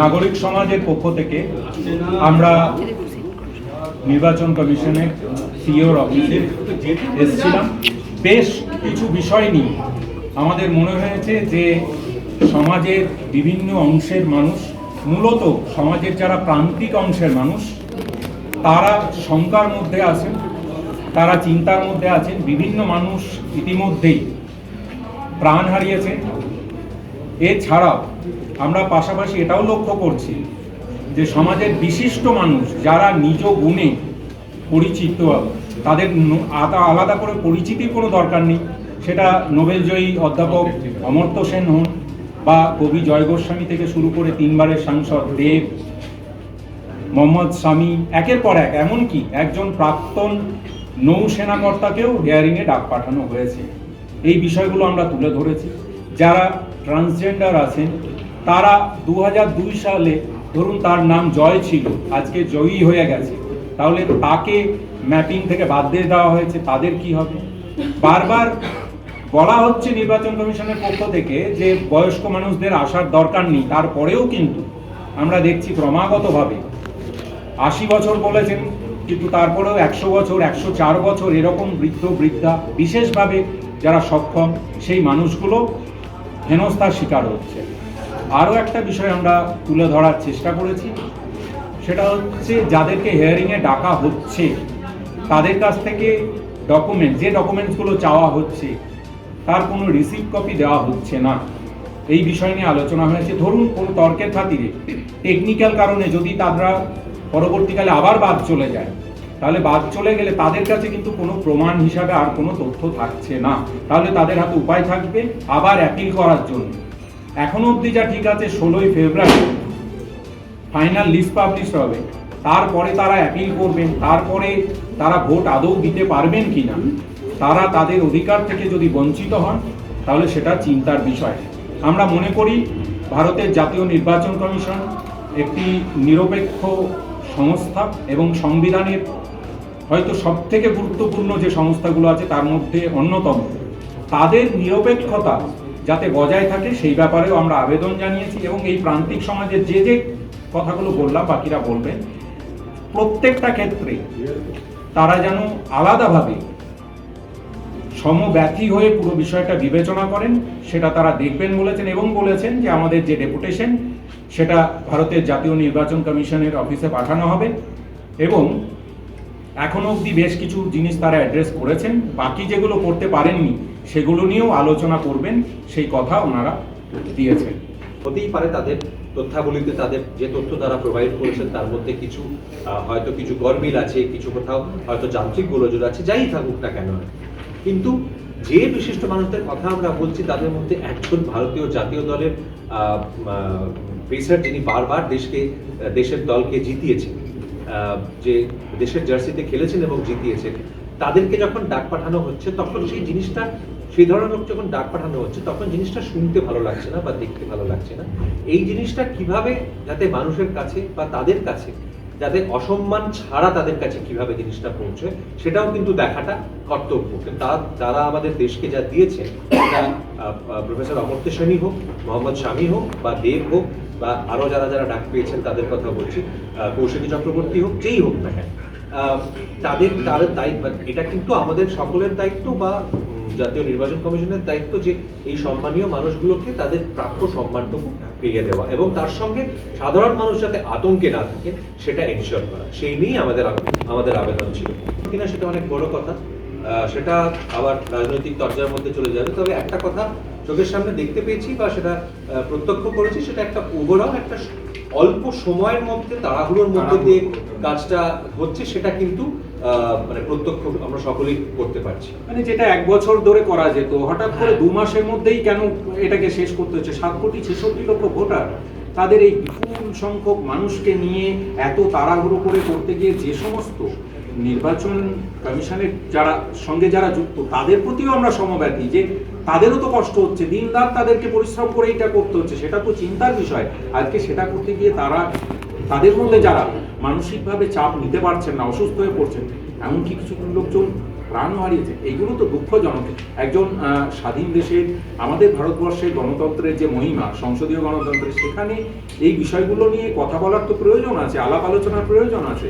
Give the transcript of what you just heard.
নাগরিক সমাজের পক্ষ থেকে আমরা নির্বাচন কমিশনের সিইওর অফিসে এসেছিলাম। বেশ কিছু বিষয় নিয়ে আমাদের মনে হয়েছে যে সমাজের বিভিন্ন অংশের মানুষ, মূলত সমাজের যারা প্রান্তিক অংশের মানুষ, তারা শঙ্কার মধ্যে আছেন, তারা চিন্তার মধ্যে আছেন। বিভিন্ন মানুষ ইতিমধ্যেই প্রাণ হারিয়েছেন। এছাড়াও আমরা পাশাপাশি এটাও লক্ষ্য করছি যে সমাজের বিশিষ্ট মানুষ যারা নিজ গুণে পরিচিত, তাদের আলাদা করে পরিচিতির কোনো দরকার নেই। সেটা নোবেলজয়ী অধ্যাপক অমর্ত্য সেন হন বা কবি জয় গোস্বামী থেকে শুরু করে 3 বারের সাংসদ দেব, মোহাম্মদ শামী, একের পর এক, এমনকি একজন প্রাক্তন নৌসেনাকর্তাকেও হিয়ারিংয়ে ডাক পাঠানো হয়েছে। এই বিষয়গুলো আমরা তুলে ধরেছি। যারা ট্রান্সজেন্ডার আছেন তারা 2002 সালে, ধরুন তার নাম জয় ছিল, আজকে জয়ী হয়ে গেছে, তাহলে তাকে ম্যাপিং থেকে বাদ দিয়ে দেওয়া হয়েছে, তাদের কি হবে? বারবার বলা হচ্ছে নির্বাচন কমিশনের পক্ষ থেকে যে বয়স্ক মানুষদের আসার দরকার নেই, তারপরেও কিন্তু আমরা দেখছি ক্রমাগতভাবে 80 বছর বলেছেন, কিন্তু তারপরেও 100 বছর, 104 বছর এরকম বৃদ্ধ বৃদ্ধা, বিশেষভাবে যারা সক্ষম সেই মানুষগুলো হেনস্থার শিকার হচ্ছে। আরও একটা বিষয় আমরা তুলে ধরার চেষ্টা করেছি, সেটা হচ্ছে যাদেরকে হিয়ারিংয়ে ডাকা হচ্ছে তাদের কাছ থেকে যে ডকুমেন্টসগুলো চাওয়া হচ্ছে তার কোনো রিসিপ্ট কপি দেওয়া হচ্ছে না। এই বিষয় নিয়ে আলোচনা হয়েছে। ধরুন কোনো তর্কের খাতিরে, টেকনিক্যাল কারণে যদি তারা পরবর্তীকালে আবার বাদ চলে যায়, তাহলে বাদ চলে গেলে তাদের কাছে কিন্তু কোনো প্রমাণ হিসাবে আর কোনো তথ্য থাকছে না। তাহলে তাদের হাতে উপায় থাকবে আবার অ্যাপিল করার জন্য। এখনো অবধি যা ঠিক আছে, 16ই ফেব্রুয়ারি ফাইনাল লিস্ট পাবলিশ হবে, তারপরে তারা অ্যাপিল করবেন, তারপরে তারা ভোট আদৌ দিতে পারবেন কিনা, তারা তাদের অধিকার থেকে যদি বঞ্চিত হন তাহলে সেটা চিন্তার বিষয়। আমরা মনে করি ভারতের জাতীয় নির্বাচন কমিশন একটি নিরপেক্ষ সংস্থা এবং সংবিধানের হয়তো সবথেকে গুরুত্বপূর্ণ যে সংস্থাগুলো আছে তার মধ্যে অন্যতম। তাদের নিরপেক্ষতা যাতে বজায় থাকে সেই ব্যাপারেও আমরা আবেদন জানিয়েছি, এবং এই প্রান্তিক সমাজের যে কথাগুলো বললাম, বাকিরা বলবেন, প্রত্যেকটা ক্ষেত্রে তারা যেন আলাদাভাবে সমব্যথী হয়ে পুরো বিষয়টা বিবেচনা করেন, সেটা তারা দেখবেন বলেছেন। এবং বলেছেন যে আমাদের যে ডেপুটেশন সেটা ভারতের জাতীয় নির্বাচন কমিশনের অফিসে পাঠানো হবে, এবং এখনো অবধি বেশ কিছু জিনিস তারা অ্যাড্রেস করেছেন। বাকি যেগুলো করতে পারেননি সেগুলো নিয়েও আলোচনা করবেন, সেই কথা ওনারা দিয়েছেন। হতেই পারে তাদের তথ্যাবলিতে তাদের যে তথ্য তারা প্রোভাইড করেছেন তার মধ্যে কিছু হয়তো কিছু গরমিল আছে, কিছু কোথাও হয়তো যান্ত্রিক গোলযোগ আছে, যাই থাকুক না কেন। কিন্তু যে বিশিষ্ট মানুষদের কথা আমরা বলছি তাদের মধ্যে একজন ভারতীয় জাতীয় দলের পেসার, যিনি বারবার দেশের দলকে জিতিয়েছেন, যে দেশের জার্সিতে খেলেছেন এবং জিতিয়েছেন, তাদেরকে যখন ডাক পাঠানো হচ্ছে তখন সেই ধরনের লোক যখন ডাক পাঠানো হচ্ছে তখন জিনিসটা শুনতে ভালো লাগছে না বা দেখতে ভালো লাগছে না। এই জিনিসটা কিভাবে যাতে মানুষের কাছে বা তাদের কাছে যাতে অসম্মান ছাড়া তাদের কাছে কিভাবে জিনিসটা পৌঁছয় সেটাও কিন্তু দেখাটা কর্তব্য। তারা আমাদের দেশকে যা দিয়েছে, প্রফেসর অমর্ত্য সেন হোক, মোহাম্মদ শামী হোক বা দেব হোক বা আরো যারা যারা ডাক পেয়েছেন তাদের কথা বলছি, কৌশিকী চক্রবর্তী হোক, যেই হোক না কেন, তাদের দায়িত্ব, এটা কিন্তু আমাদের সকলের দায়িত্ব বা জাতীয় নির্বাচন কমিশনের দায়িত্ব যে এই সম্মানীয় মানুষগুলোকে তাদের প্রাপ্য সম্মানটুকু পেয়ে দেওয়া, এবং তার সঙ্গে সাধারণ মানুষ যাতে আতঙ্কে না থাকে সেটা এনশিওর করা। সেই নিয়েই আমাদের আবেদন ছিল কিনা সেটা অনেক বড় কথা, সেটা আবার রাজনৈতিক চর্চার মধ্যে চলে যাবে। তবে একটা কথা চোখের সামনে দেখতে পেয়েছি বা সেটা প্রত্যক্ষ করেছি, সেটা একটা ওভারঅল একটা অল্প সময়ের মধ্যে তাড়াহুড়োর মধ্যে দিয়ে কাজটা হচ্ছে, সেটা কিন্তু মানে প্রত্যক্ষ আমরা সকলেই করতে পারছি। মানে যেটা 1 বছর ধরে করা যেত, হঠাৎ করে 2 মাসের মধ্যেই কেন এটাকে শেষ করতে হচ্ছে? 7,66,00,000 ভোটার, তাদের এই বিপুল সংখ্যক মানুষকে নিয়ে এত তাড়াহুড়ো করে করতে গিয়ে যে সমস্ত নির্বাচন কমিশনের যারা যুক্ত তাদের প্রতিও আমরা সমব্যথী, যে তাদেরও তো কষ্ট হচ্ছে, দিন রাত তাদেরকে পরিশ্রম করে এটা করতে হচ্ছে, সেটা তো চিন্তার বিষয়। আজকে সেটা করতে গিয়ে তাদের মধ্যে যারা মানসিকভাবে চাপ নিতে পারছেন না, অসুস্থ হয়ে পড়ছেন, এমনকি কিছু লোকজন প্রাণ হারিয়েছেন, এইগুলো তো দুঃখজনক। একজন স্বাধীন দেশের, আমাদের ভারতবর্ষের গণতন্ত্রের যে মহিমা, সংসদীয় গণতন্ত্রের, সেখানে এই বিষয়গুলো নিয়ে কথা বলার তো প্রয়োজন আছে, আলাপ আলোচনার প্রয়োজন আছে।